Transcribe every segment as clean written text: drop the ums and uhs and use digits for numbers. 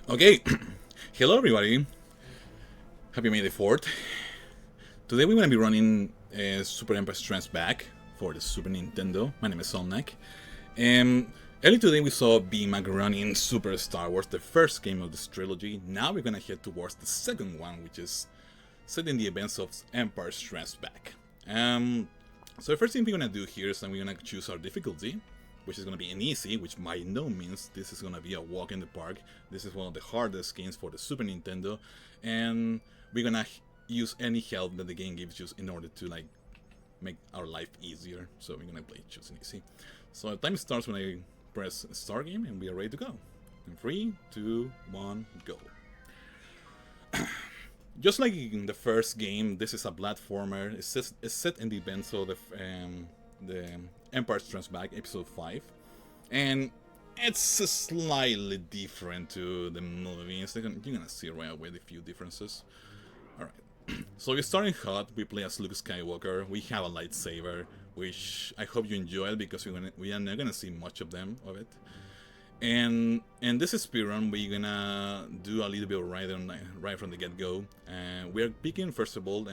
Okay, hello everybody. Happy May the 4th. Today we're going to be running Super Empire Strikes Back for the Super Nintendo. My name is alnak. Early today we saw BMAC running Super Star Wars, the first game of this trilogy. Now we're going to head towards the second one, which is set in the events of Empire Strikes Back. So the first thing we're going to do here is that we're going to choose our difficulty, which is going to be an easy, which by no means this is going to be a walk in the park. This is one of the hardest games for the Super Nintendo, and we're going to use any help that the game gives you in order to make our life easier. So we're going to play choose an easy. So time starts when I press start game, and we are ready to go. In 3, 2, 1, go. Just like in the first game, this is a platformer. It's set in the events of the Empire Strikes Back Episode 5, and it's slightly different to the movies. You're gonna see right away the few differences. Alright, so we're starting hot. We play as Luke Skywalker. We have a lightsaber, which I hope you enjoy it because we are not gonna see much of it. And this is speedrun. We're gonna do a little bit of right from the get-go. We're picking first of all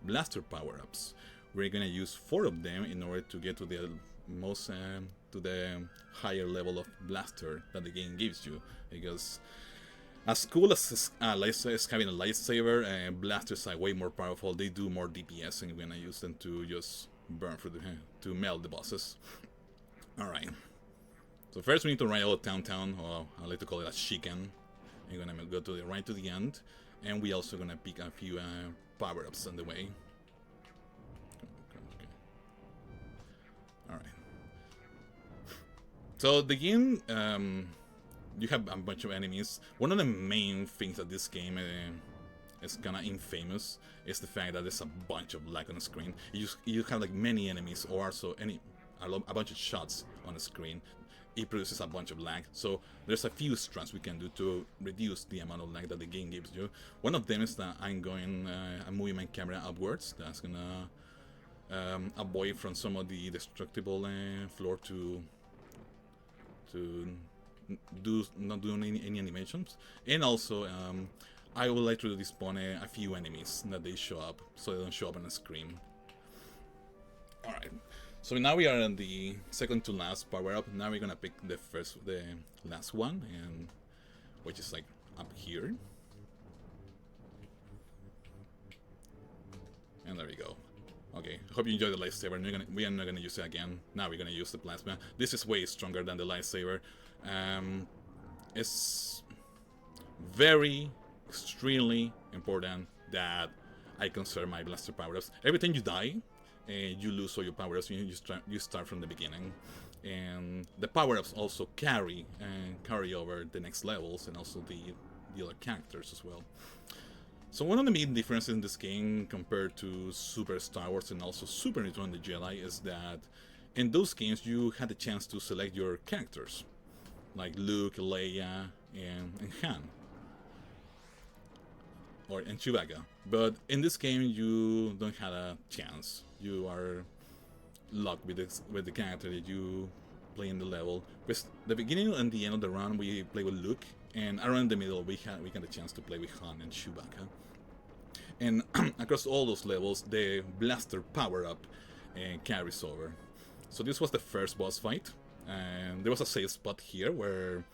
blaster power-ups. We're gonna use 4 of them in order to get to the to the higher level of blaster that the game gives you. Because as cool as having a lightsaber, blasters are way more powerful. They do more DPS, and we're gonna use them to just burn through to melt the bosses. All right. So first we need to ride out downtown, or I like to call it a chicken. We're gonna go to right to the end, and we also gonna pick a few power-ups on the way. Okay. Alright. So the game, you have a bunch of enemies. One of the main things that this game is kinda infamous is the fact that there's a bunch of lag on the screen. You have like many enemies, or also a bunch of shots on the screen. It produces a bunch of lag, so there's a few strats we can do to reduce the amount of lag that the game gives you. One of them is that I'm moving my camera upwards. That's gonna avoid from some of the destructible floor to not do any animations. And also I would like to despawn a few enemies that they show up, so they don't show up on the screen. Alright. So now we are in the second to last power up. Now we're gonna pick the last one, and which is like up here. And there we go. Okay, hope you enjoyed the lightsaber. We are not gonna use it again. Now we're gonna use the plasma. This is way stronger than the lightsaber. It's very extremely important that I conserve my blaster power-ups. Every time you die, you lose all your power-ups. You start from the beginning, and the power-ups also carry over the next levels, and also the other characters as well. So one of the main differences in this game compared to Super Star Wars and also Super Return of the Jedi is that in those games you had the chance to select your characters, like Luke, Leia, and Han, and Chewbacca. But in this game you don't have a chance. You are locked with the character that you play in the level. With the beginning and the end of the run, we play with Luke, and around the middle we get a chance to play with Han and Chewbacca. And across all those levels, the blaster power-up carries over. So this was the first boss fight, and there was a safe spot here where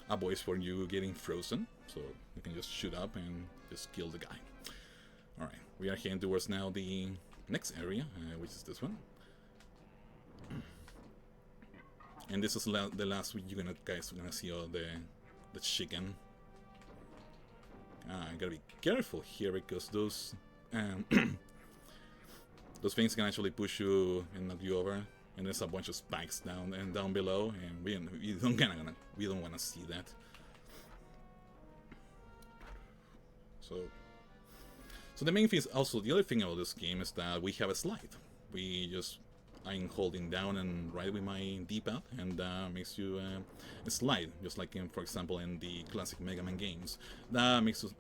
avoids for you getting frozen, so you can just shoot up and just kill the guy. Alright, we are heading towards now the next area, which is this one. And this is the last week you guys are gonna see all the chicken. I gotta be careful here because those those things can actually push you and knock you over. And there's a bunch of spikes down below, and we don't want to see that. So the main thing is also, the other thing about this game is that we have a slide. I'm holding down and right with my D-pad, and makes you slide, just like for example in the classic Mega Man games. That makes us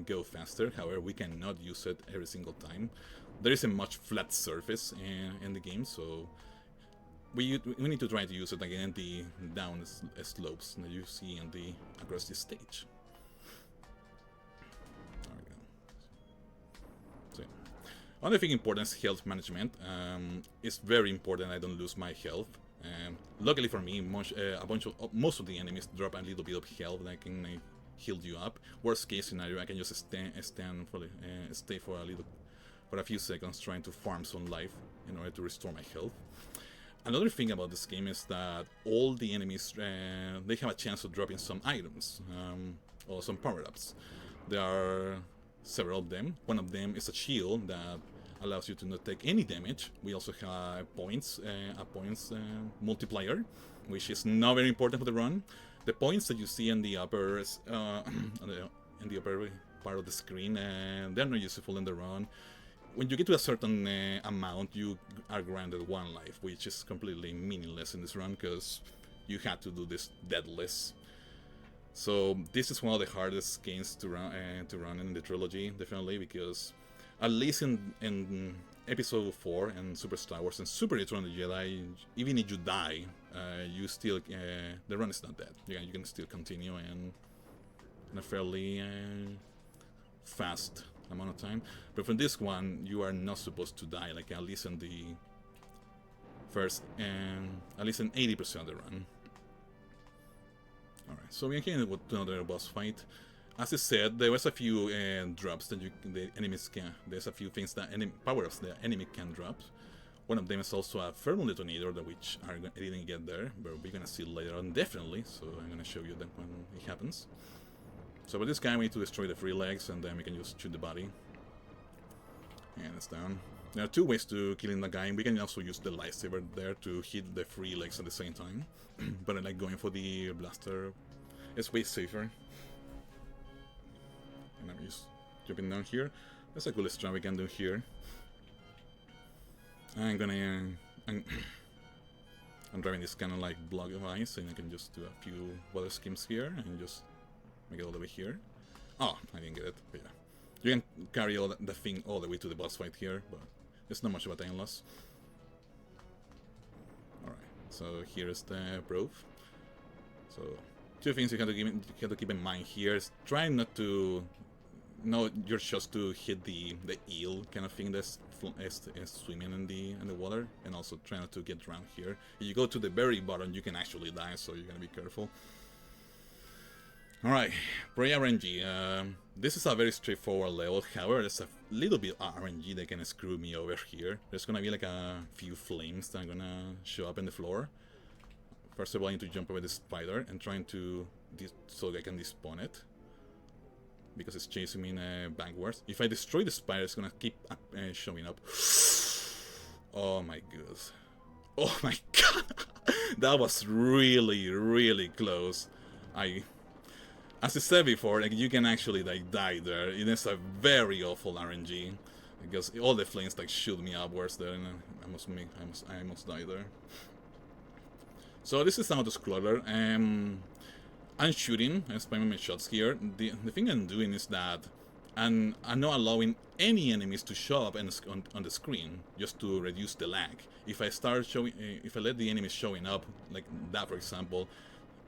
go faster. However, we cannot use it every single time. There is a much flat surface in the game, so we need to try to use it again in the down slopes that you see across the stage. Another thing important is health management. It's very important I don't lose my health. Luckily for me, most of the enemies drop a little bit of health that can heal you up. Worst case scenario, I can just stay for a few seconds trying to farm some life in order to restore my health. Another thing about this game is that all the enemies they have a chance of dropping some items or some power-ups. There are several of them. One of them is a shield that allows you to not take any damage. We also have a points multiplier, which is not very important for the run. The points that you see in the upper in the upper part of the screen, they're not useful in the run. When you get to a certain amount, you are granted 1 life, which is completely meaningless in this run because you had to do this deathless. So this is one of the hardest games to run in the trilogy, definitely, because at least in Episode 4 and Super Star Wars and Super Return of the Jedi, even if you die, you still the run is not dead. You can still continue in a fairly fast amount of time. But for this one, you are not supposed to die, like at least in the first, at least in 80% of the run. Alright, so we're getting to another boss fight. As I said, there was a few drops that the enemies can. There's a few things that power-ups the enemy can drop. One of them is also a thermal detonator, which I didn't get there, but we're gonna see later on, definitely. So I'm gonna show you that when it happens. So with this guy, we need to destroy the 3 legs, and then we can just shoot the body. And it's down. There are 2 ways to killing the guy. We can also use the lightsaber there to hit the 3 legs at the same time. But I like going for the blaster. It's way safer. And I'm just jumping down here. That's a cool strat we can do here. I'm driving this kind of like block of ice, and I can just do a few water skims here and just make it all the way here. Oh, I didn't get it, but yeah. You can carry all the thing all the way to the boss fight here, but there's not much of a time loss. Alright, so here's the probe. So 2 things you have to keep in mind here is try not to your shots to hit the eel kind of thing that's swimming in the water, and also try not to get drowned here. If you go to the very bottom, you can actually die, so you're gonna be careful. Alright, pre-RNG. This is a very straightforward level, however, there's a little bit of RNG that can screw me over here. There's gonna be like a few flames that are gonna show up in the floor. First of all, I need to jump over the spider and trying to so I can despawn it, because it's chasing me backwards. If I destroy the spider, it's gonna keep showing up. Oh my goodness. Oh my god. That was really, really close. As I said before, like, you can actually like die there. It is a very awful RNG, because all the flames like shoot me upwards there, and I almost die there. So this is an auto-scroller. I'm shooting, I'm spamming my shots here. The thing I'm doing is that I'm not allowing any enemies to show up on the screen, just to reduce the lag. If I let the enemies showing up like that, for example,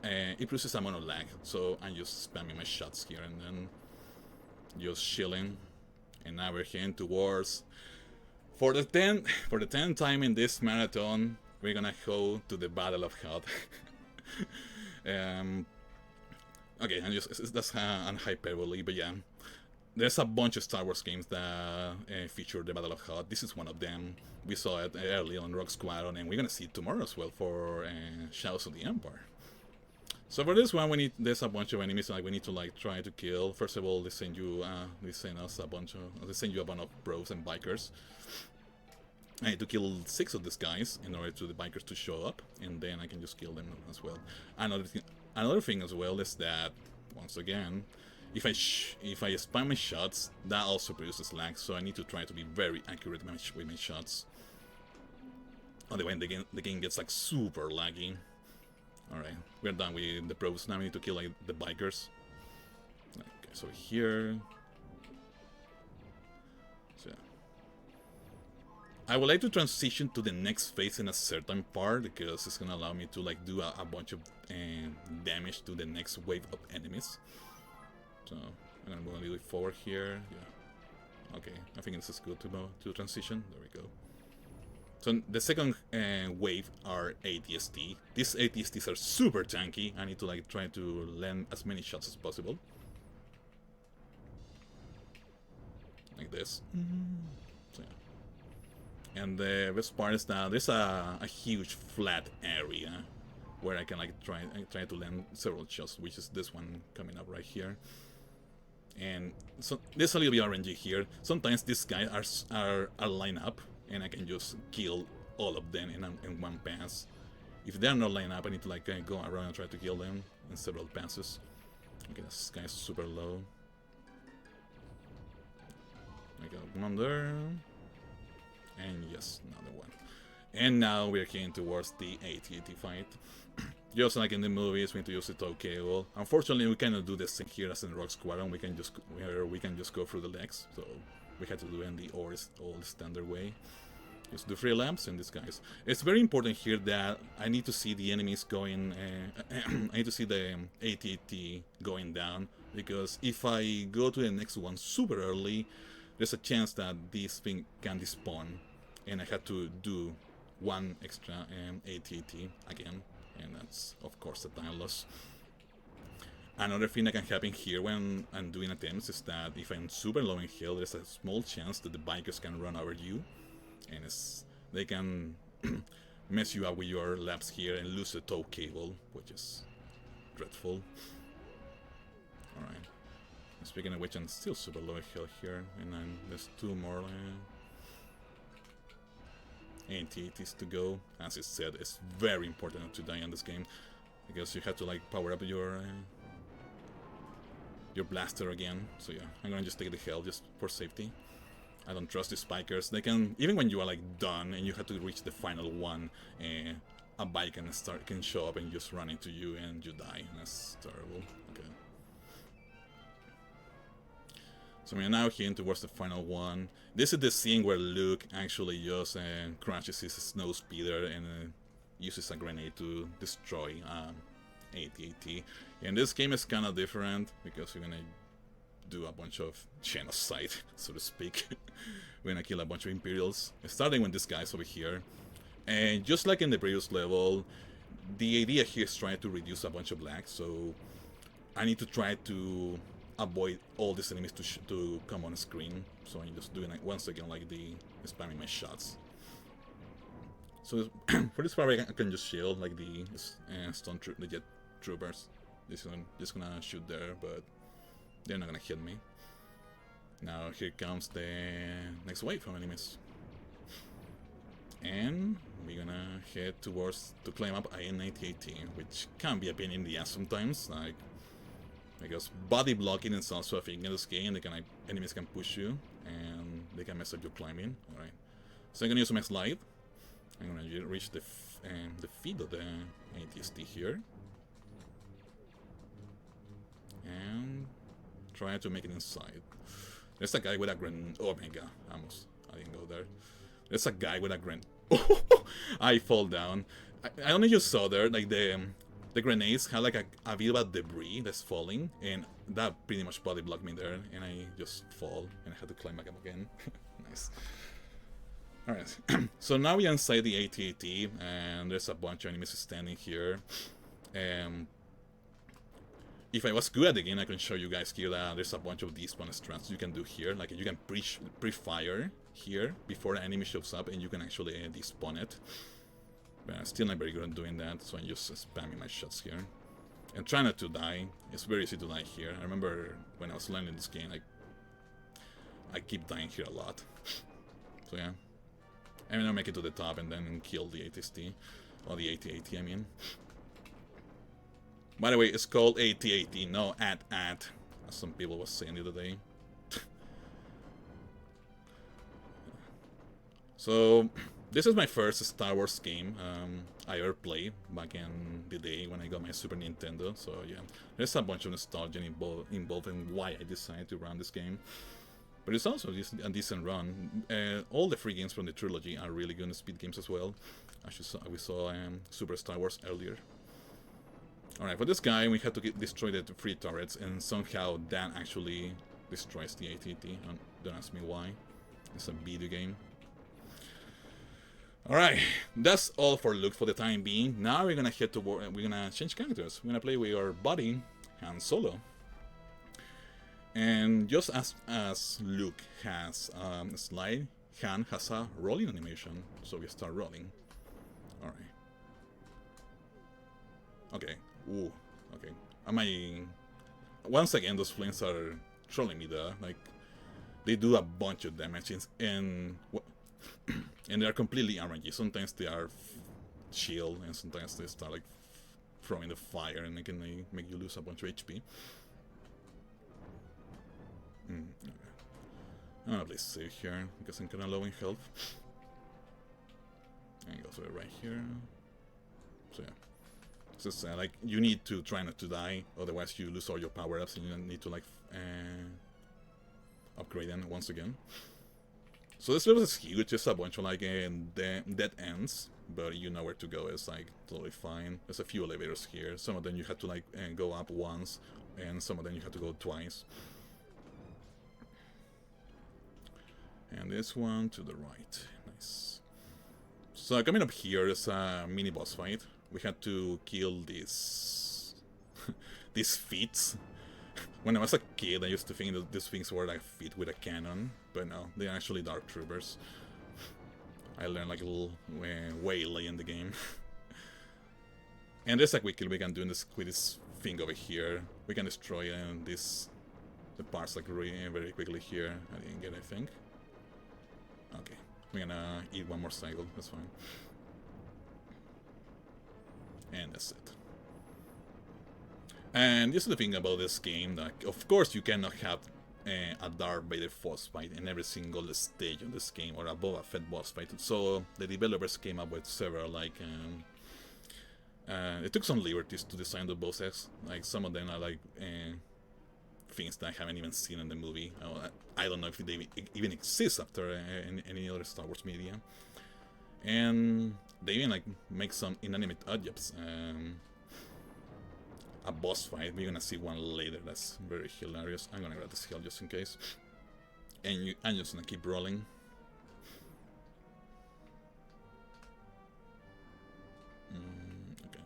it produces a amount of lag. So I'm just spamming my shots here and then just chilling. And now we're heading towards for the 10th time in this marathon. We're gonna go to the Battle of Hoth. Okay, that's an hyperbole, but yeah. There's a bunch of Star Wars games that feature the Battle of Hoth. This is one of them. We saw it early on Rogue Squadron, and we're gonna see it tomorrow as well for Shadows of the Empire. So for this one, there's a bunch of enemies like we need to like try to kill. First of all, they send you a bunch of bros and bikers. I need to kill 6 of these guys in order for the bikers to show up, and then I can just kill them as well. Another thing as well is that, once again, if I spam my shots, that also produces lag, so I need to try to be very accurate with my shots. Otherwise, the game gets like super laggy. Alright, we're done with the probes. Now we need to kill like the bikers. Okay, so here. So I would like to transition to the next phase in a certain part, because it's gonna allow me to like do a bunch of damage to the next wave of enemies. So I'm gonna move a little bit forward here. Yeah. Okay, I think this is good to transition. There we go. So the second wave are ATST. These ATSTs are super tanky. I need to like try to land as many shots as possible. Like this. So, yeah. And the best part is that there's a huge flat area where I can like try to land several shots, which is this one coming up right here. And so there's a little bit of RNG here. Sometimes these guys are lined up, and I can just kill all of them in one pass. If they're not lined up, I need to like go around and try to kill them in several passes. Okay, this guy's super low. I got one there, and yes, another one. And now we're heading towards the AT-AT fight. Just like in the movies, we need to use the tow cable. Unfortunately, we cannot do this thing here as in Rock Squadron. We can just go through the legs. So we had to do it in the old standard way. Just do 3 laps in this guys. It's very important here that I need to see the enemies going. I need to see the AT-AT going down, because if I go to the next one super early, there's a chance that this thing can despawn, and I had to do one extra AT-AT again. And that's, of course, a time loss. Another thing that can happen here when I'm doing attempts is that if I'm super low in health, there's a small chance that the bikers can run over you. And they can mess you up with your laps here and lose the tow cable, which is dreadful. Alright. Speaking of which, I'm still super low in health here. And then there's 2 more AT-ATs to go. As it said, it's very important not to die in this game, because you have to like power up your blaster again. So yeah, I'm gonna just take the hell just for safety. I don't trust the spikers. They can, even when you are like done and you have to reach the final one, a bike can show up and just run into you and you die. And that's terrible. Okay. So we're now heading towards the final one. This is the scene where Luke actually just crashes his snow speeder and uses a grenade to destroy AT-AT. And this game is kind of different, because we're gonna do a bunch of genocide, so to speak. We're gonna kill a bunch of Imperials, starting with this guy's over here. And just like in the previous level, the idea here is trying to reduce a bunch of lag, so I need to try to avoid all these enemies to come on screen. So I'm just doing like once again like the spamming my shots. So for this part I can just shield like the the jet troopers. This one just gonna shoot there, but they're not gonna hit me. Now here comes the next wave of enemies, and we're gonna head towards to climb up an AT-AT, which can be a pain in the ass sometimes. Like, because body blocking is also a thing in this game. Enemies can push you and they can mess up your climbing. Alright, so I'm gonna use my slide. I'm gonna reach the feet of the ATST here and try to make it inside. There's a guy with a grenade. Oh my god, I didn't go there. There's a guy with a grenade. I fall down. I only just saw there like the grenades had like a bit of debris that's falling, and that pretty much body blocked me there, and I just fall, and I had to climb back up again. Nice. Alright, so now we're inside the AT-AT, and there's a bunch of enemies standing here. If I was good at the game, I can show you guys here that there's a bunch of despawn strats you can do here. Like, you can pre-fire here before an enemy shows up, and you can actually despawn it. But I'm still not very good at doing that, so I'm just spamming my shots here. And try not to die. It's very easy to die here. I remember when I was learning this game, I keep dying here a lot. So yeah. I'm gonna make it to the top and then kill the ATST. Or the AT-AT, I mean. By the way, it's called AT-AT, no AT-AT, as some people was saying the other day. So, this is my first Star Wars game I ever played back in the day when I got my Super Nintendo. So yeah, there's a bunch of nostalgia involved in why I decided to run this game. But it's also a decent run. All the free games from the trilogy are really good speed games as well. We saw Super Star Wars earlier. Alright, for this guy we had to destroy the 3 turrets, and somehow that actually destroys the ATT. Don't ask me why. It's a video game. Alright, that's all for Luke for the time being. Now we're gonna head to we're gonna change characters. We're gonna play with our buddy, Han Solo. And just as Luke has a slide, Han has a rolling animation. So we start rolling. Alright. Okay. Ooh. Okay. Once again, those flames are trolling me there. Like, they do a bunch of damage, and they're completely RNG. Sometimes they are shield, and sometimes they start like throwing the fire, and they make you lose a bunch of HP. Okay. I'm gonna play safe here because I'm kinda low in health. And go through it right here. So yeah. So it's like you need to try not to die, otherwise you lose all your power-ups and you need to like upgrade them once again. So this level is huge, it's a bunch of like dead ends, but you know where to go. It's like totally fine. There's a few elevators here. Some of them you have to like go up once, and some of them you have to go twice. And this one to the right. Nice. So coming up here is a mini boss fight. We had to kill these these feet. When I was a kid, I used to think that these things were like feet with a cannon, but no, they're actually dark troopers. I learned like a little way late in the game. And there's a quick kill we can do with this thing over here. We can destroy the parts like really very quickly here. I didn't get anything. Okay, we're gonna eat one more cycle, that's fine. And that's it. And this is the thing about this game, that of course you cannot have a Darth Vader boss fight in every single stage of this game, or a Boba Fett boss fight. So the developers came up with several like they took some liberties to design the bosses. Like some of them are like things that I haven't even seen in the movie. I don't know if they even exist after any other Star Wars media. And they even like make some inanimate objects. A boss fight, we're gonna see one later, that's very hilarious. I'm gonna grab this heal just in case. And I'm just gonna keep rolling. Okay.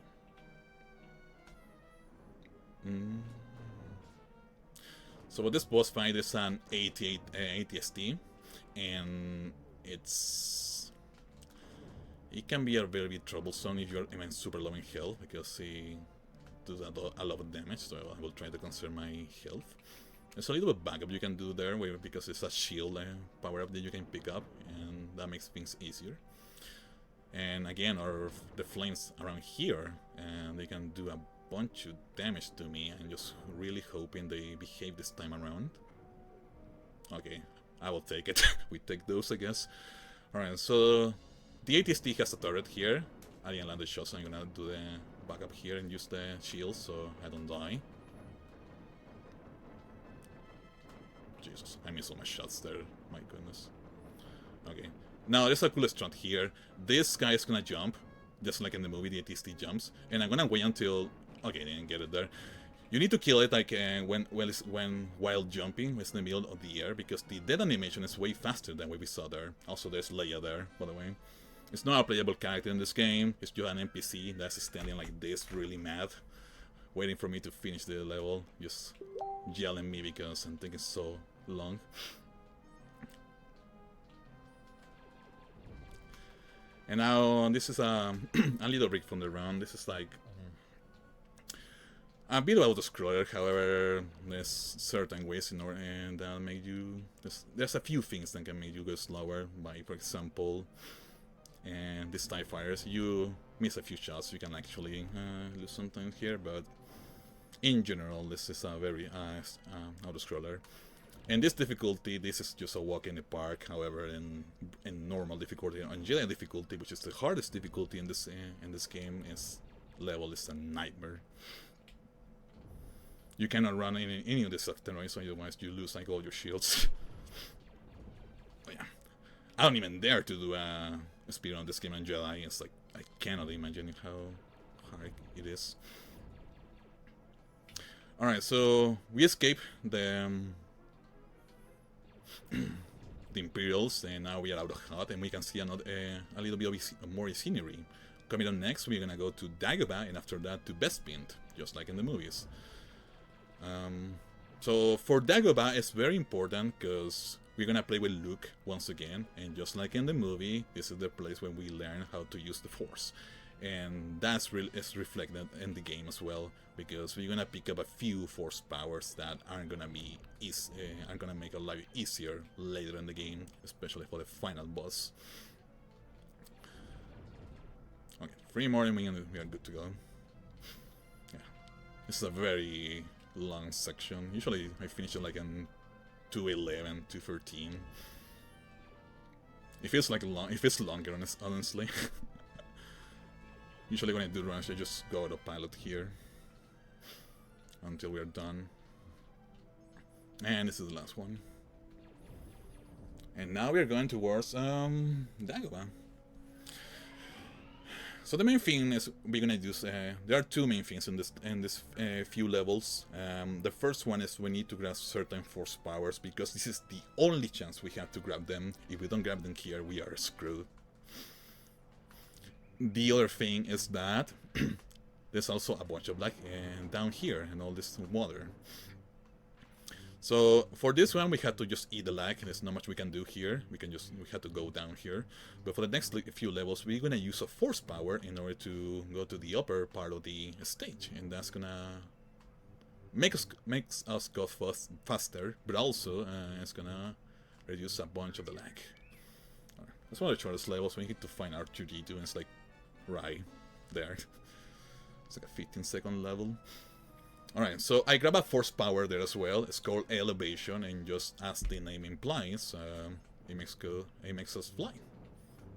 So what this boss fight is an 88 ATST, and it can be a very bit troublesome if you're even super low in health, because he does a lot of damage, so I will try to conserve my health. There's a little bit of backup you can do there, because it's a shield power-up that you can pick up, and that makes things easier. And again, the flames around here, and they can do a bunch of damage to me. I'm just really hoping they behave this time around. Okay, I will take it. We take those, I guess. Alright, so the ATST has a turret here. I didn't land the shot, so I'm gonna do the backup here and use the shield so I don't die. Jesus, I missed all my shots there. My goodness. Okay. Now there's a cool strat here. This guy is gonna jump, just like in the movie, the ATST jumps, and I'm gonna wait until. Okay, didn't get it there. You need to kill it like while jumping, it's in the middle of the air, because the dead animation is way faster than what we saw there. Also, there's Leia there, by the way. It's not a playable character in this game. It's just an NPC that's standing like this, really mad, waiting for me to finish the level, just yelling at me because I'm taking so long. And now this is a little break from the run. This is like a bit of auto-scroller. However, there's certain ways in order and that make you. There's a few things that can make you go slower. By, for example, and these TIE fighters, you miss a few shots, you can actually lose something here. But in general, this is a very auto-scroller. And this difficulty, this is just a walk in the park. However, in normal difficulty, on Jedi difficulty, which is the hardest difficulty in this game, level is a nightmare. You cannot run in any of this terrain, so otherwise you lose like all your shields. But yeah, I don't even dare to do a speedrun on this game on Jedi. It's like I cannot imagine how hard it is. All right, so we escape the the Imperials, and now we are out of HUD, and we can see another, a little bit of more scenery. Coming on next, we're gonna go to Dagobah, and after that to Bespin, just like in the movies. So for Dagobah, it's very important because we're gonna play with Luke once again, and just like in the movie, this is the place when we learn how to use the Force, and that's is reflected in the game as well, because we're gonna pick up a few Force powers that aren't gonna be aren't gonna make our life easier later in the game, especially for the final boss. Okay, 3 more and we are good to go. Yeah, this is a very long section. Usually I finish it like in 2:11, 2:13. It feels like long. It feels longer, honestly. Usually when I do runs, I just go autopilot here until we are done. And this is the last one. And now we are going towards Dagobah. So the main thing is we're gonna use. There are 2 main things in this few levels. The first one is we need to grab certain Force powers because this is the only chance we have to grab them. If we don't grab them here, we are screwed. The other thing is that there's also a bunch of black down here and all this water. So for this one, we had to just eat the lag. There's not much we can do here. We had to go down here. But for the next few levels, we're gonna use a Force power in order to go to the upper part of the stage, and that's gonna makes us go faster. But also, it's gonna reduce a bunch of the lag. Right. That's one of the shortest levels. We need to find R2D2, and it's like right there. It's like a 15-second level. Alright, so I grab a Force power there as well. It's called Elevation, and just as the name implies, it makes us fly.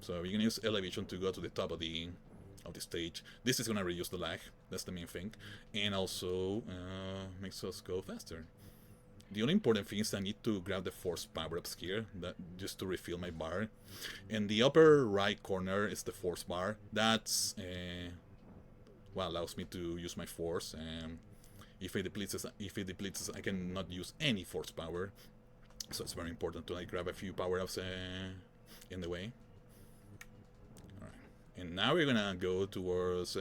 So we can use Elevation to go to the top of the stage. This is gonna reduce the lag. That's the main thing, and also makes us go faster. The only important thing is I need to grab the Force power-ups here, just to refill my bar. In the upper right corner is the Force bar. That's what allows me to use my Force. If it depletes, I cannot use any Force power. So it's very important to grab a few power-ups in the way. Alright, and now we're gonna go towards.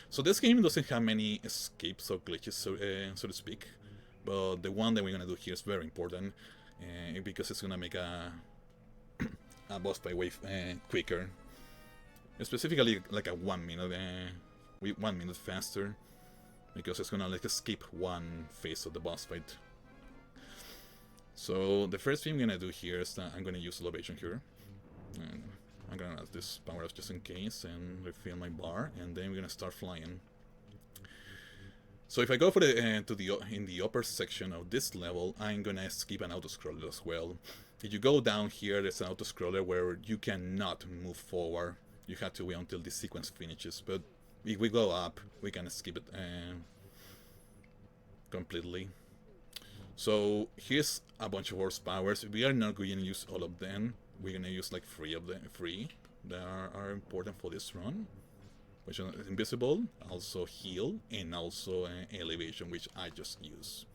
So this game doesn't have many escapes or glitches, so to speak. But the one that we're gonna do here is very important because it's gonna make a boss fight way quicker. Specifically, like a 1 minute, 1 minute faster, because it's gonna skip one phase of the boss fight. So the first thing I'm gonna do here is that I'm gonna use Elevation here, and I'm gonna add this power up just in case and refill my bar, and then we're gonna start flying. So if I go for the in the upper section of this level, I'm gonna skip an auto-scroller as well. If you go down here, there's an auto-scroller where you cannot move forward. You have to wait until the sequence finishes. But if we go up, we can skip it completely. So here's a bunch of Force powers. We are not going to use all of them. We're gonna use like 3 that are important for this run, which are Invisible, also Heal, and also Elevation, which I just use.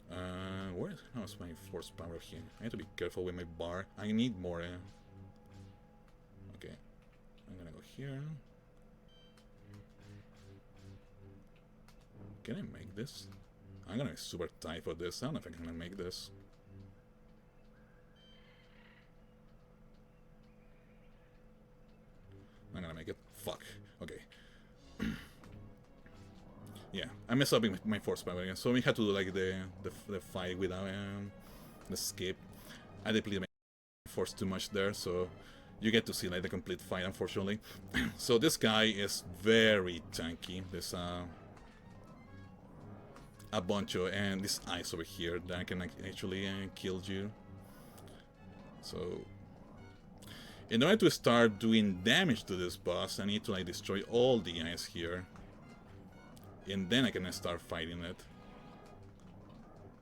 How's my Force power here? I have to be careful with my bar. I need more. Okay, I'm gonna go here. Can I make this? I'm gonna be super tight for this. I don't know if I can make this. I'm gonna make it. Fuck. Okay. Yeah, I messed up with my Force power again. So we had to do like the fight without the skip. I depleted my Force too much there, so you get to see like the complete fight, unfortunately. So this guy is very tanky. There's a bunch of this ice over here that can actually kill you. So in order to start doing damage to this boss, I need to like destroy all the ice here, and then I can start fighting it.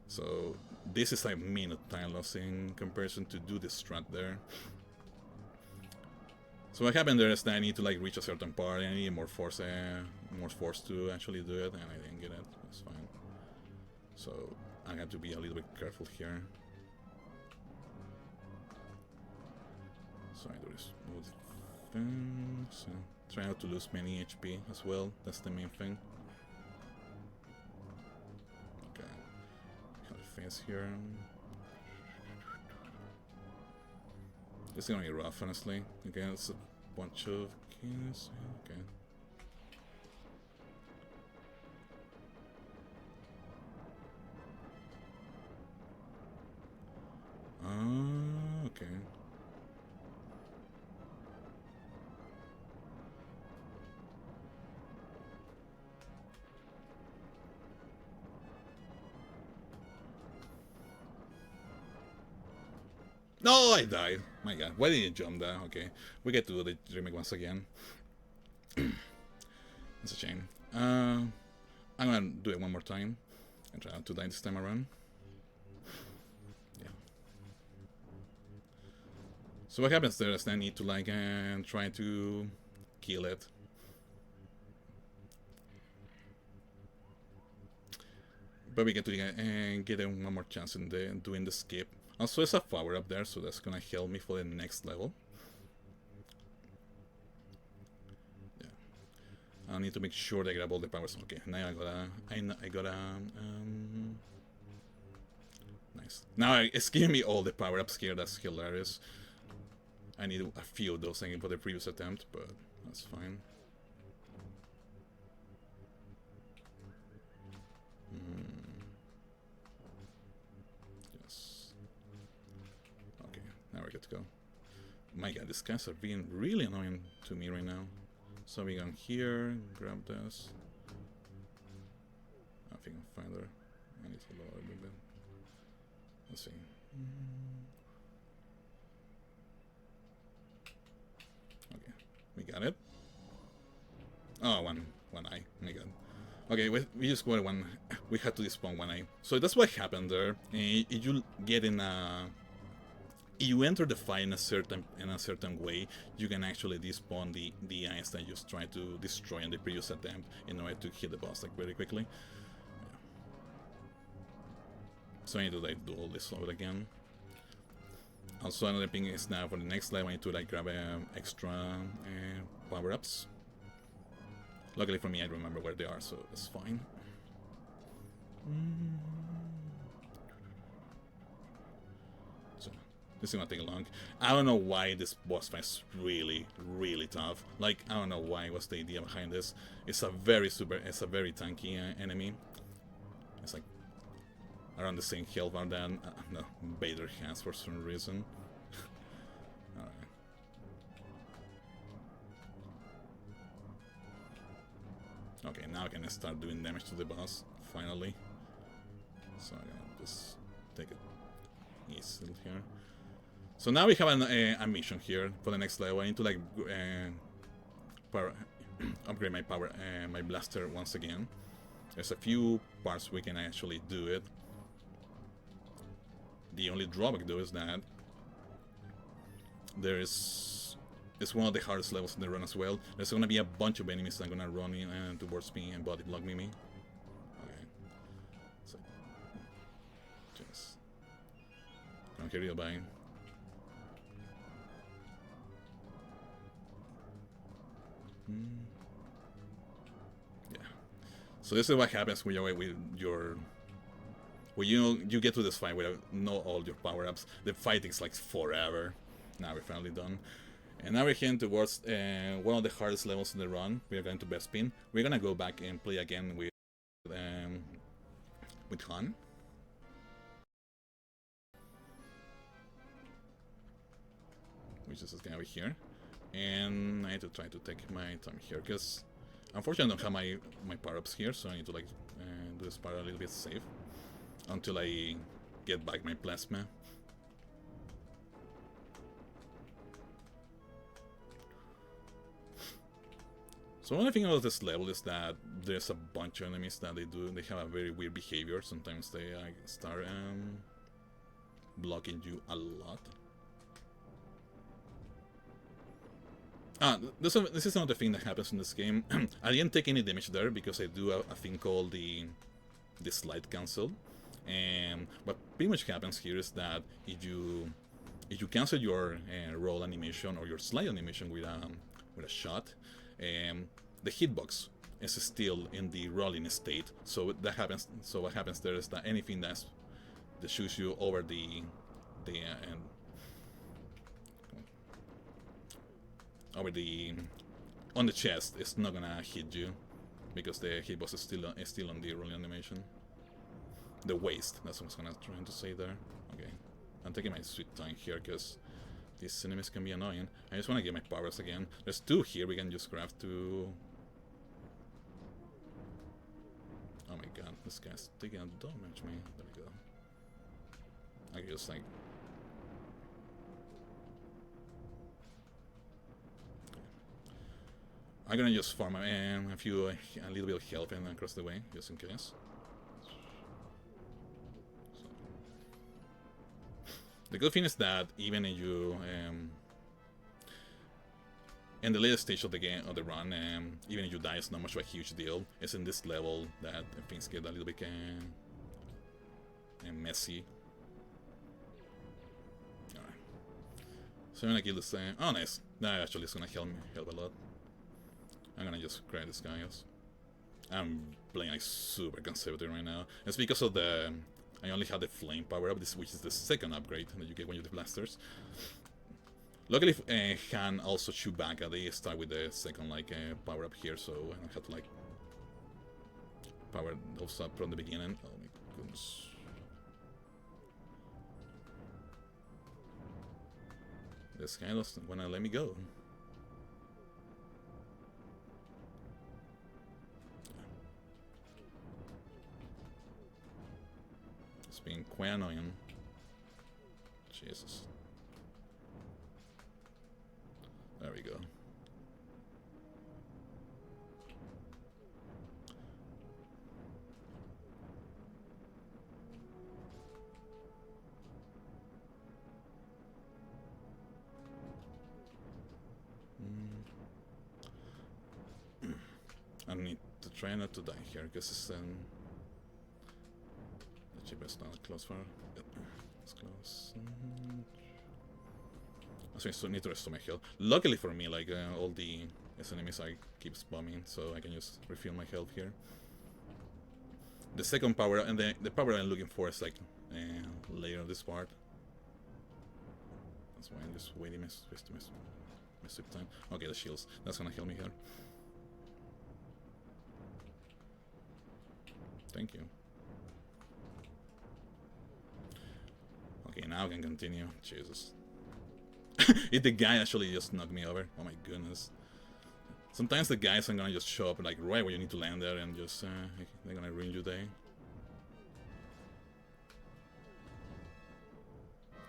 So this is like minute time loss in comparison to do this strat there. So what happened there is that I need to like reach a certain part, and I need more force to actually do it, and I didn't get it. That's fine. So I have to be a little bit careful here. So I do this. So try not to lose many HP as well. That's the main thing. Okay. Have a face here. It's gonna be rough, honestly. Again, it's a bunch of keys. Okay. Okay. No, I died. My god, why did you jump there? Okay, we get to do the remake once again. It's a shame. I'm gonna do it one more time and try not to die this time around. Yeah. So what happens there is I need to like try to kill it. But we get to get one more chance in doing the skip. Also, there's a power up there, so that's gonna help me for the next level. Yeah, I need to make sure that I grab all the powers. Okay, now I gotta nice. Now it's giving me all the power ups here. That's hilarious. I need a few of those things for the previous attempt, but that's fine. Now we're good to go. My god, these guys are being really annoying to me right now. So we go here, grab this. I think I'll find her. I need to lower a little bit. Let's see. Okay, we got it. Oh, one eye. My god. Okay, we just got one. We had to despawn one eye. So that's what happened there. You get in a. You enter the fight in a certain way, you can actually despawn the eyes that you just tried to destroy in the previous attempt in order to hit the boss like very quickly. Yeah. So I need to like do all this over again. Also another thing is now for the next level I need to like grab extra power-ups. Luckily for me I remember where they are, so that's fine. This is gonna take long. I don't know why this boss fight is really, really tough. Like, I don't know why, what's the idea behind this. It's a very tanky enemy. It's like around the same health bar that no, Vader has for some reason. Alright. Okay, now I can start doing damage to the boss, finally. So I'm gonna just take it easy here. So now we have a mission here for the next level. I need to like upgrade my my blaster once again. There's a few parts we can actually do it. The only drawback though is that it's one of the hardest levels in the run as well. There's gonna be a bunch of enemies that are gonna run in towards me and body block me. Okay. So just gonna carry it by. Yeah. So this is what happens when you get to this fight without all your power-ups. The fight takes like forever. Now we're finally done. And now we're heading towards one of the hardest levels in the run. We are going to Bespin. We're gonna go back and play again with Han. Which is this guy over here. And I need to try to take my time here, because unfortunately I don't have my power-ups here, so I need to like do this part a little bit safe until I get back my plasma. So one thing about this level is that there's a bunch of enemies that they have a very weird behavior. Sometimes they start blocking you a lot. This is another thing that happens in this game. I didn't take any damage there because I do a thing called the slide cancel. And what pretty much happens here is that if you if you cancel your roll animation or your slide animation with a shot, the hitbox is still in the rolling state. So that happens. So what happens there is that anything that shoots you over the on the chest is not gonna hit you because the hitbox is still on the rolling animation. The waist. That's what I was trying to say there. Okay, I'm taking my sweet time here because these enemies can be annoying. I just want to get my powers again. There's 2 here. We can just craft 2. Oh my god, this guy's taking a damage me. There we go. I can just like. I'm gonna just farm a little bit of health and across the way, just in case. So. The good thing is that even if you in the latest stage of the game, of the run, even if you die, it's not much of a huge deal. It's in this level that things get a little bit messy. Alright. So I'm gonna kill this. Oh, nice. That actually is gonna help a lot. I'm gonna just grab this guy. Yes. I'm playing like super conservative right now. It's because of the. I only have the flame power up, which is the second upgrade that you get when you do blasters. Luckily, can also shoot back. They start with the second power up here, so I don't have to like power those up from the beginning. Oh my goodness! This guy doesn't wanna let me go. It's being quite annoying. Jesus. There we go. I need to try not to die here because it's the chip is not close for. It's close. So I need to restore my health. Luckily for me, like all the enemies I keep spamming, so I can just refill my health here. The second power, and the power I'm looking for is like later on this part. That's why I'm just waiting my sweep time. Okay, the shields. That's gonna help me here. Thank you. Okay, now I can continue. Jesus. If the guy actually just knocked me over. Oh my goodness. Sometimes the guys are gonna just show up like right where you need to land there and just they're gonna ruin your day.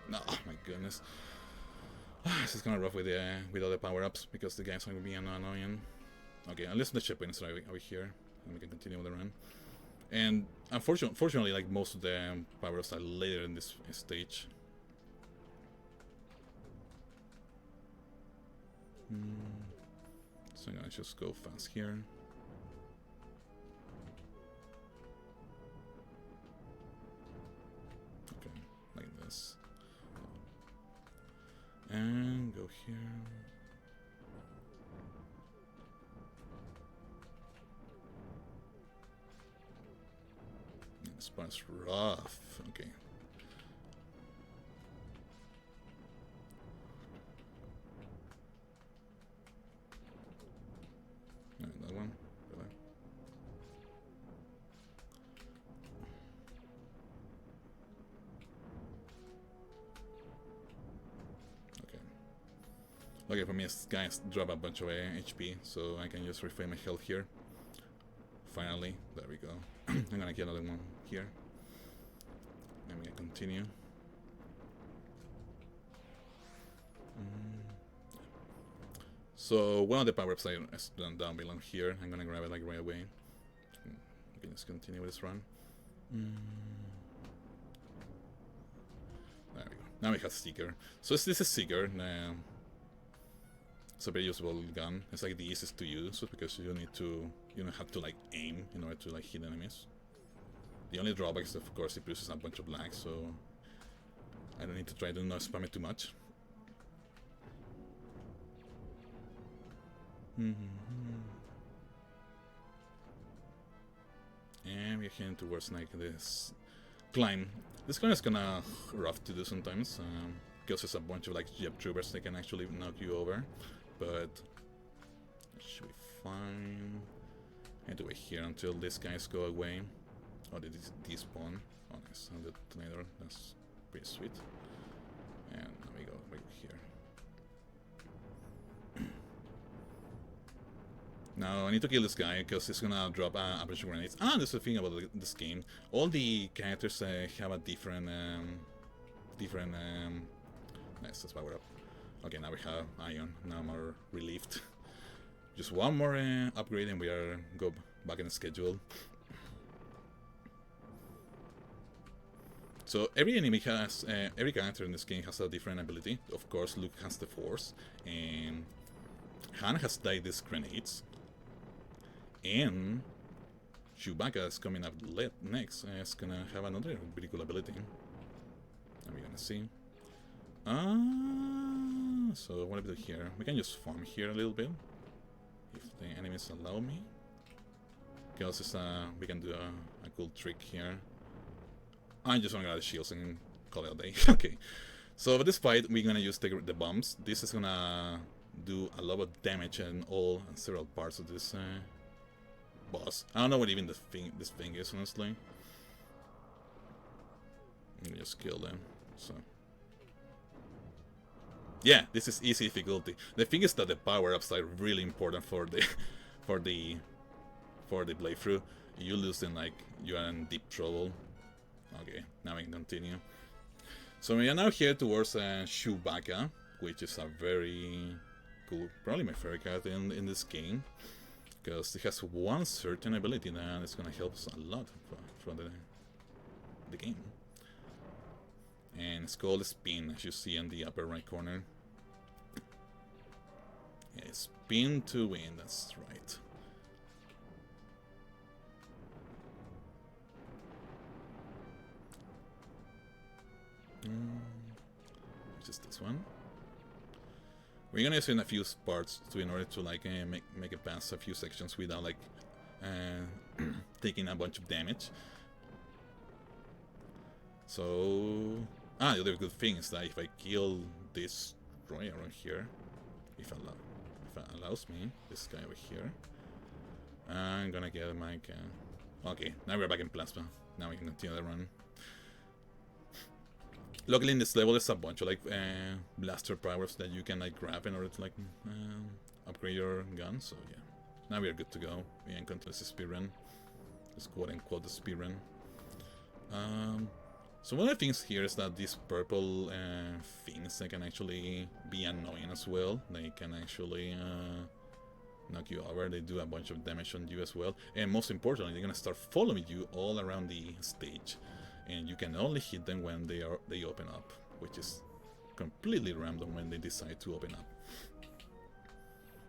No, oh my goodness. This is kinda rough with all the power-ups because the guys are gonna be annoying. Okay, at least the checkpoints are over here and we can continue with the run. And unfortunately, like most of the power-ups are later in this stage. So I'm gonna just go fast here. Okay, like this. And go here. This part's rough. Okay. That one. Really? Okay. Okay, for me, this guy drop a bunch of HP, so I can just refill my health here. Finally, there we go. I'm gonna get another one here. And we can continue. So one of the power-ups is down below here. I'm gonna grab it like right away. We can just continue with this run. There we go. Now we have Seeker. So this is Seeker. It's a very usable gun. It's like the easiest to use because you don't have to like aim in order to like hit enemies. The only drawback is of course it produces a bunch of lag, so I don't need to try to not spam it too much. And we're heading towards like this climb. This climb is kinda rough to do sometimes, because there's a bunch of like jet troopers that can actually knock you over, but it should be fine. I have to wait here until these guys go away. Oh, they despawn. Oh, nice. And the detonator, that's pretty sweet. And we go here. Now I need to kill this guy because he's gonna drop a bunch of grenades. Ah, there's the thing about this game. All the characters have a different, nice, let's power up. Okay, now we have iron. Now I'm more relieved. Just one more upgrade and we are go back in the schedule. So every enemy has, every character in this game has a different ability. Of course, Luke has the Force, and Han has like these grenades, and Chewbacca is coming up next. Is gonna have another pretty cool ability. And we're gonna see. So what do we do here? We can just farm here a little bit, if the enemies allow me. Because it's, we can do a cool trick here. I just want to grab the shields and call it a day. Okay. So for this fight, we're gonna use the bombs. This is gonna do a lot of damage in all and several parts of this boss. I don't know what even this thing is, honestly. Let me just kill them. So yeah, this is easy difficulty. The thing is that the power-ups are really important for the for the playthrough. You lose them, like you are in deep trouble. Okay, now we can continue. So we are now here towards Chewbacca, which is a very cool, probably my favorite character in this game, because it has one certain ability that is gonna help us a lot from the game. And it's called Spin, as you see in the upper right corner. Yeah, spin to win, that's right. Just this one. We're gonna use it in a few parts in order to like make it past a few sections without like taking a bunch of damage. So the other good thing is that if I kill this destroyer right here, if it allows me, this guy over here, I'm gonna get my okay, now we're back in plasma. Now we can continue the run. Luckily in this level there's a bunch of like blaster powers that you can like grab in order to like upgrade your gun, so yeah. Now we are good to go. We can continue this speedrun. Let's quote unquote the speedrun. So one of the things here is that these purple things, they can actually be annoying as well. They can actually knock you over. They do a bunch of damage on you as well. And most importantly, they're gonna start following you all around the stage. And you can only hit them when they open up, which is completely random when they decide to open up.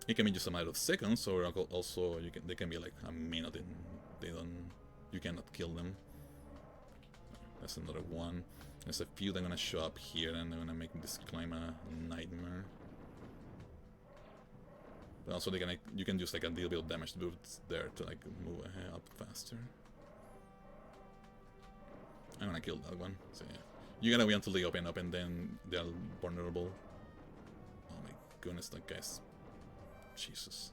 It can be just a matter of seconds, or also they can be like a minute and you cannot kill them. That's another one. There's a few that are gonna show up here and they're gonna make this climb a nightmare. But also you can use like a little bit of damage boots there to like move up faster. I'm gonna kill that one. So yeah, you gotta wait until they open up and then they're vulnerable. Oh my goodness, that guy's Jesus.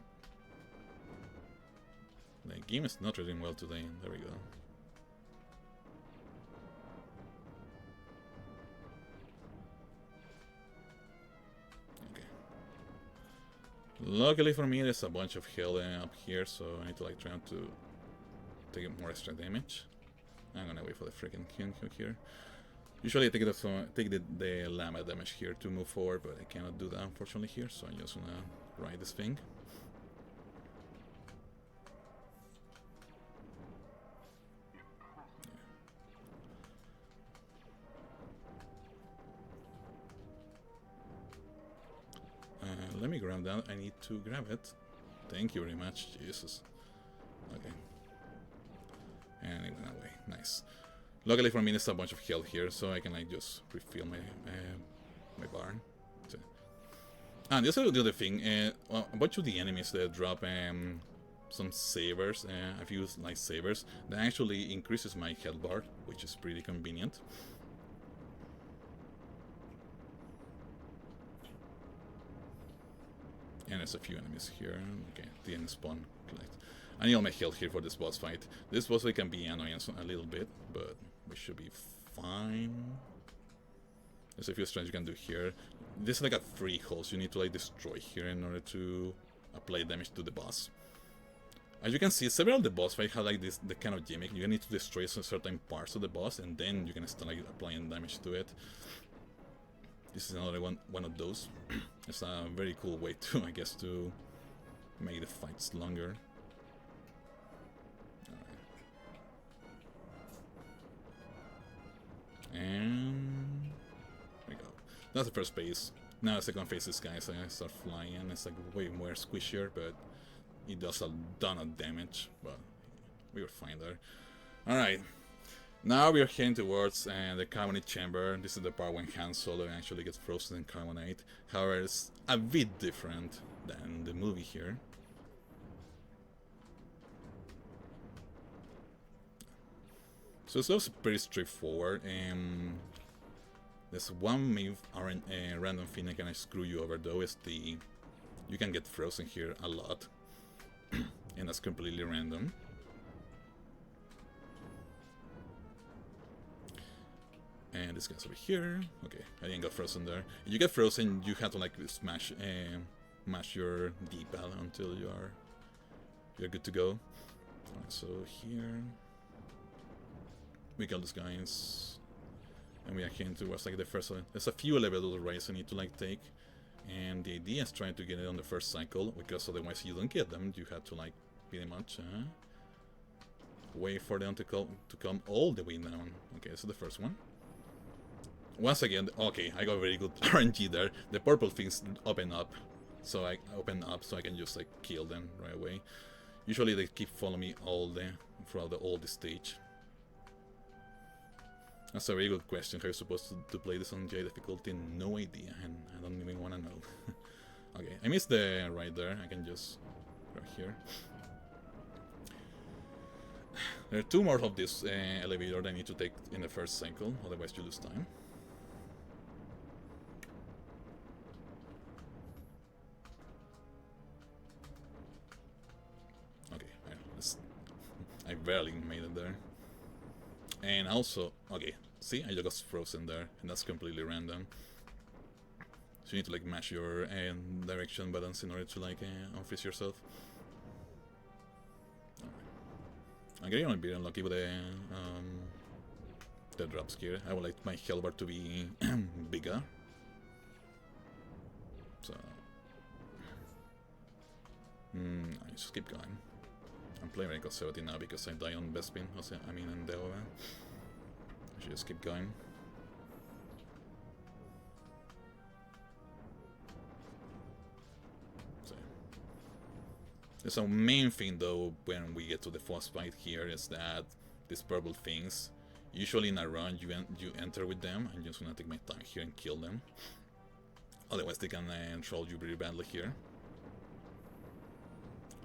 The game is not reading well today. There we go. Luckily for me, there's a bunch of hell up here, so I need to like try to take more extra damage. I'm gonna wait for the freaking king here. Usually I take the llama damage here to move forward, but I cannot do that unfortunately here, so I'm just gonna ride this thing. Let me grab that. I need to grab it. Thank you very much. Jesus. Okay. And it went away. Nice. Luckily for me, there's a bunch of health here, so I can like just refill my bar. So. And this is the other thing. Well, a bunch of the enemies that drop some savers, a few like savers, that actually increases my health bar, which is pretty convenient. And there's a few enemies here. Okay, the end spawn. Collect. I need all my health here for this boss fight. This boss fight can be annoying a little bit, but we should be fine. There's a few strings you can do here. This is like a free hole, so you need to like destroy here in order to apply damage to the boss. As you can see, several of the boss fights have like the kind of gimmick. You need to destroy some certain parts of the boss, and then you can start like applying damage to it. This is another one of those. It's a very cool way to, I guess, to make the fights longer. And there we go. That's the first phase. Now the second phase is guys, I start flying. It's like way more squishier, but it does a ton of damage. But we were fine there. Alright. Now we are heading towards the carbonate chamber. This is the part when Han Solo actually gets frozen in carbonate. However, it's a bit different than the movie here. So it's also pretty straightforward. There's one main random thing that can screw you over though, is you can get frozen here a lot. And that's completely random. And this guy's over here. Okay, I didn't get frozen there. If you get frozen, you have to like mash your D-pad until you're good to go. Alright, so here we got these guys, and we are heading towards like the first one. There's a few elevator rides I need to like take, and the idea is trying to get it on the first cycle, because otherwise you don't get them. You have to like pretty much wait for them to come all the way down. Okay, so the first one. Once again, okay, I got very good RNG there. The purple things open up, so I can just like kill them right away. Usually they keep following me throughout all the stage. That's a very good question. How are you supposed to play this on J difficulty? No idea, and I don't even want to know. Okay, I missed the right there. I can just right here. There are two more of this elevator that I need to take in the first cycle, otherwise you lose time. I barely made it there. And also, okay, see, I just got frozen there, and that's completely random. So you need to like mash your direction buttons in order to like unfreeze yourself. Alright. I'm getting a bit unlucky with the drops here. I would like my health bar to be bigger. So I just keep going. I'm playing very conservative now because I die on Bespin, I mean in Delaware. I should just keep going. So, there's a main thing though when we get to the boss fight here is that these purple things, usually in a run you enter with them. I'm just gonna take my time here and kill them. Otherwise they can troll you very badly here.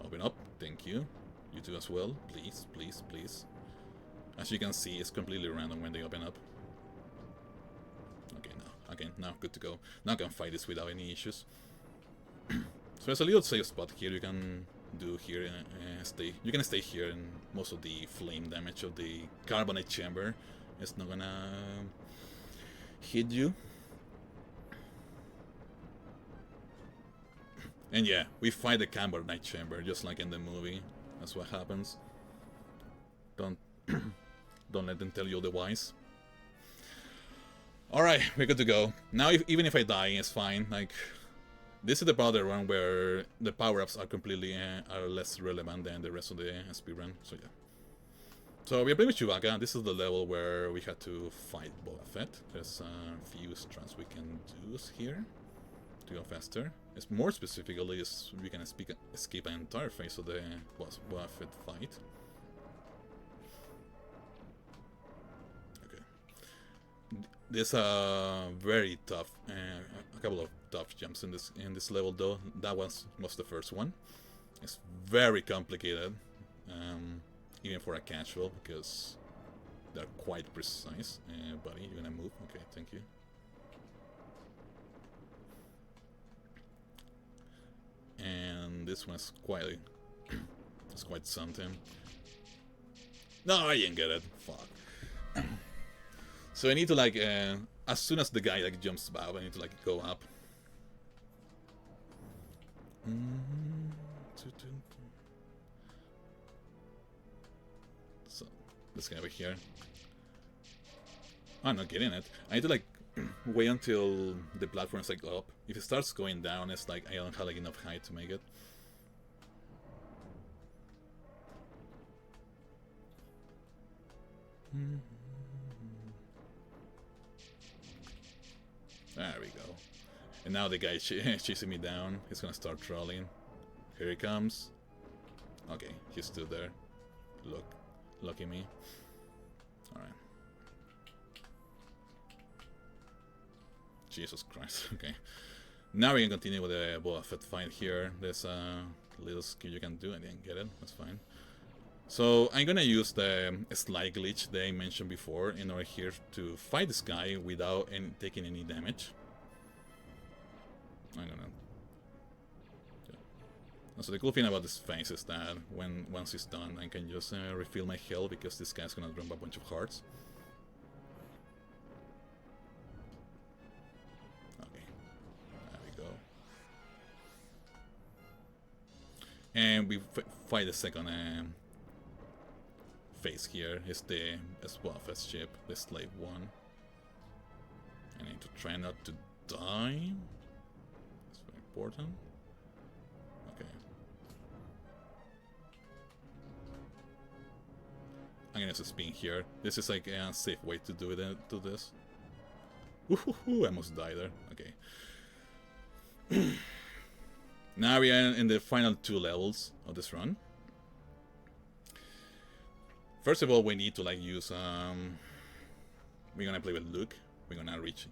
Open up, thank you. You too as well, please, please, please. As you can see, it's completely random when they open up. Okay, now good to go. Now I can fight this without any issues. So there's a little safe spot here you can do here. You can stay here, and most of the flame damage of the carbonate chamber is not gonna hit you. And yeah, we fight the carbonate chamber just like in the movie. That's what happens. Don't let them tell you otherwise. Alright, we're good to go. Now even if I die, it's fine. Like, this is the part of the run where the power-ups are completely are less relevant than the rest of the speedrun. So yeah. So we're playing with Chewbacca. This is the level where we had to fight Boba Fett. There's a few strats we can do here to go faster. It's more specifically is we can escape an entire phase of the Boba Fett fight. There's a very tough, a couple of tough jumps in this level though. That was the first one. It's very complicated, even for a casual, because they're quite precise. Buddy, you're gonna move? Okay, thank you. And this one's quite, it's quite something. No, I didn't get it. Fuck. So I need to like, as soon as the guy like jumps up, I need to like go up. So this guy over here. I'm not getting it. I need to like wait until the platform's like up. If it starts going down, it's like I don't have like enough height to make it. There we go. And now the guy chasing me down. He's gonna start trolling. Here he comes. Okay, he's still there. Look, lucky me. Alright. Jesus Christ, okay. Now we can continue with the Boba Fett fight here. There's a little skill you can do. I didn't get it, that's fine. So I'm gonna use the slide glitch that I mentioned before in order here to fight this guy without taking any damage. I don't know. Yeah. So the cool thing about this phase is that once it's done, I can just refill my health because this guy's gonna drop a bunch of hearts. Okay, there we go. And we fight the second phase here. Is the Boba Fett ship, the slave one. I need to try not to die. That's very important. Okay. I'm gonna use a spin here. This is like a safe way to do it. Do this. Woohoo! I almost died there. Okay. Now we are in the final 2 levels of this run. First of all, we need to like use we're gonna play with Luke. We're gonna reach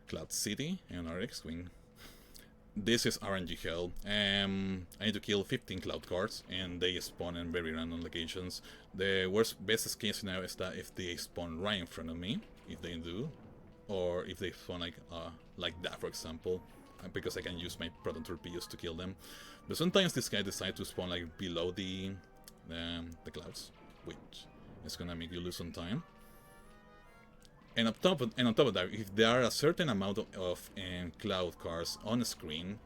Cloud City and our X-Wing. This is RNG hell. I need to kill 15 Cloud cards, and they spawn in very random locations. The best case scenario is that if they spawn right in front of me, if they do, or if they spawn like that, for example, because I can use my proton torpedoes to kill them. But sometimes this guy decides to spawn like below the clouds, which is gonna make you lose some time. And on top of that, if there are a certain amount of cloud cars on the screen,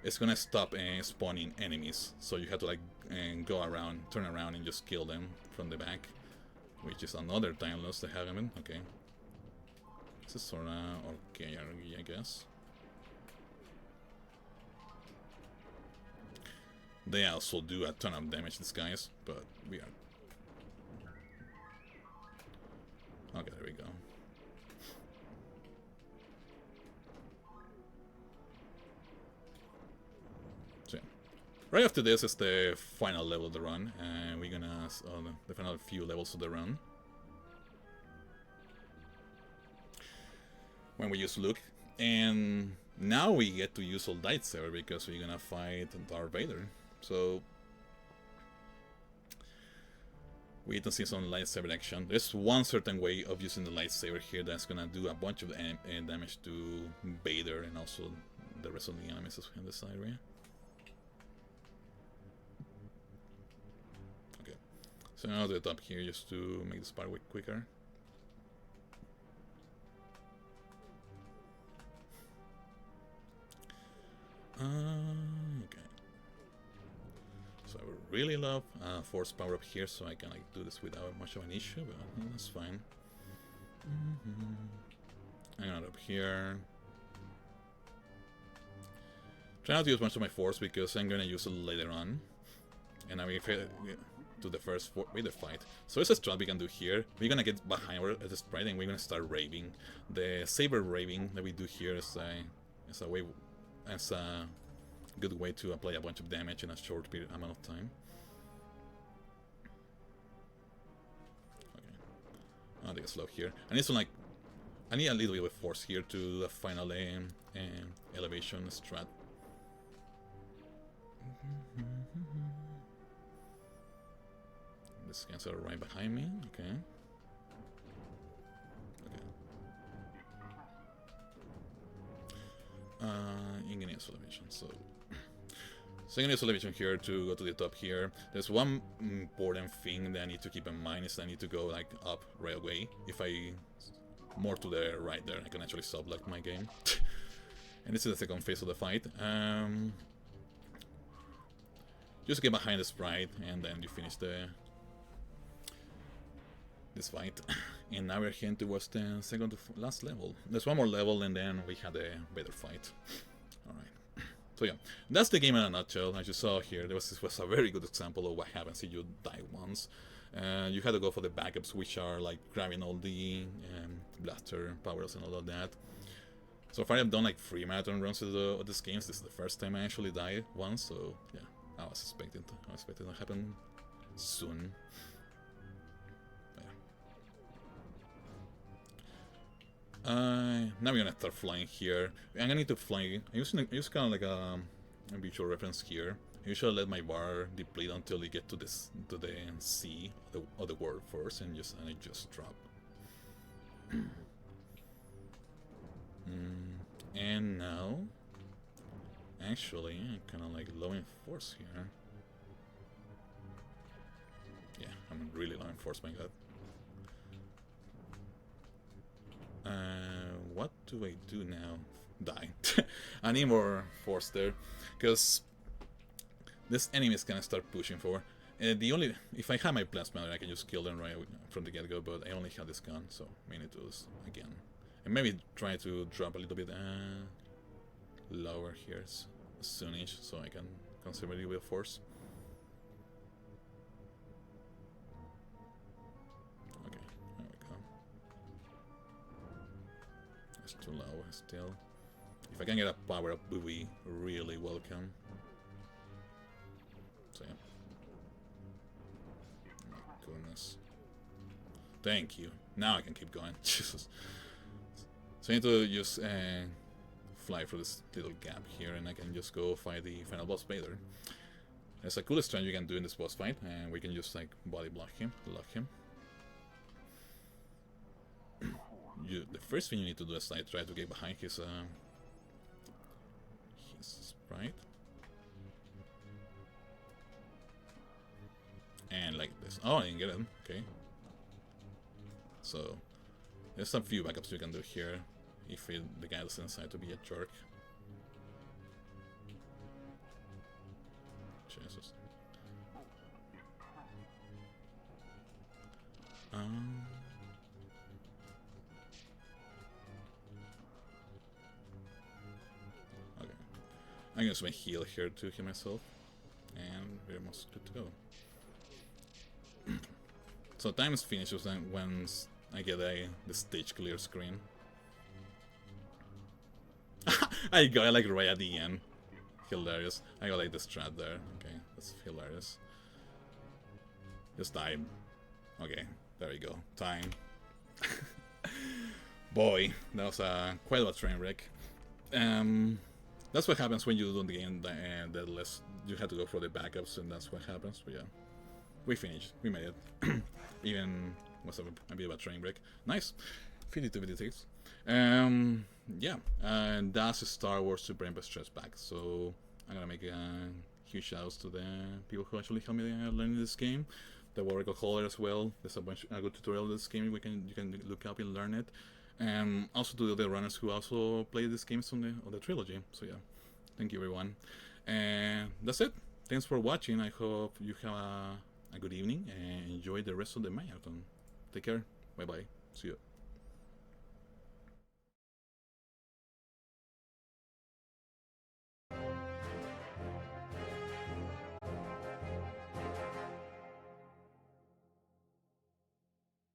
it's gonna stop spawning enemies. So you have to like go around, turn around, and just kill them from the back, which is another time loss that happened. Okay, this is sorta okay, I guess. They also do a ton of damage, these guys, but we are... Okay, there we go. So, yeah. Right after this is the final level of the run, and we're gonna... the final few levels of the run. When we use Luke, and now we get to use a lightsaber because we're gonna fight Darth Vader. So we get to see some lightsaber action. There's one certain way of using the lightsaber here that's gonna do a bunch of damage to Vader and also the rest of the enemies in this area. Okay, so now to the top here just to make this part quicker. Okay. So I would really love force power up here so I can like do this without much of an issue, but that's fine. Hang on up here. Try not to use much of my force because I'm gonna use it later on. And I'm gonna do the first Vader fight. So there's a strat we can do here. We're gonna get behind her at the sprite and we're gonna start raving. The saber raving that we do here is a good way to apply a bunch of damage in a short amount of time. I'll take a slow here. I need some like, I need a little bit of force here to do the final elevation strat. These guys are right behind me. Okay. Igneous elevation. So igneous elevation here to go to the top here. There's one important thing that I need to keep in mind is I need to go like up right away. If I more to the right there, I can actually select my game. And this is the second phase of the fight. Just get behind the sprite and then you finish this fight. And now we're heading towards the second to last level. There's one more level and then we had a better fight. Alright. So yeah, that's the game in a nutshell. As you saw here, this was a very good example of what happens if you die once. You had to go for the backups, which are like grabbing all the blaster powers and all of that. So far I've done like 3 marathon runs of this game. This is the first time I actually died once, so yeah, I was expecting it to happen soon. Now we're gonna start flying here. I'm gonna need to fly. I use kind of like a visual reference here. I usually let my bar deplete until you get to the sea of the world first, and I just drop. And now, actually, I'm kind of like low in force here. Yeah, I'm really low in force, my god. What do I do now? Die. I need more force there, because this enemy is gonna start pushing forward. If I have my plasma, I can just kill them right from the get-go, but I only have this gun, so I need to do this again. And maybe try to drop a little bit lower here soonish, so I can conserve a little bit of force. Okay, there we go. It's too low still. If I can get a power up, would be really welcome. So yeah. My goodness. Thank you. Now I can keep going. Jesus. So I need to just fly through this little gap here, and I can just go fight the final boss later. There's a cool strat you can do in this boss fight, and we can just like body block him, lock him. The first thing you need to do is like try to get behind his sprite. And like this. Oh, I didn't get him. Okay. So there's some few backups you can do here if the guy doesn't decide to be a jerk. Jesus. Okay. I'm gonna swing heal here to heal myself, and we're almost good to go. So time is finished when I get the stage clear screen. I got it like right at the end. Hilarious. I got like the strat there. Okay, that's hilarious. Just die. Okay, there we go. Time. Boy, that was quite a train wreck. That's what happens when you do the game that less you have to go for the backups, and that's what happens. But yeah, we finished. We made it. Even was a bit of a train wreck. Nice. 52-56. Yeah, and that's Star Wars Supreme Stress Pack. So I'm gonna make huge shoutouts to the people who actually helped me learning this game. The Warwick Holder as well. There's a good tutorial of this game. You can look up and learn it. And also to the other runners who also play these games on the trilogy. So yeah, thank you everyone. And that's it. Thanks for watching. I hope you have a good evening and enjoy the rest of the marathon. Take care. Bye bye. See you.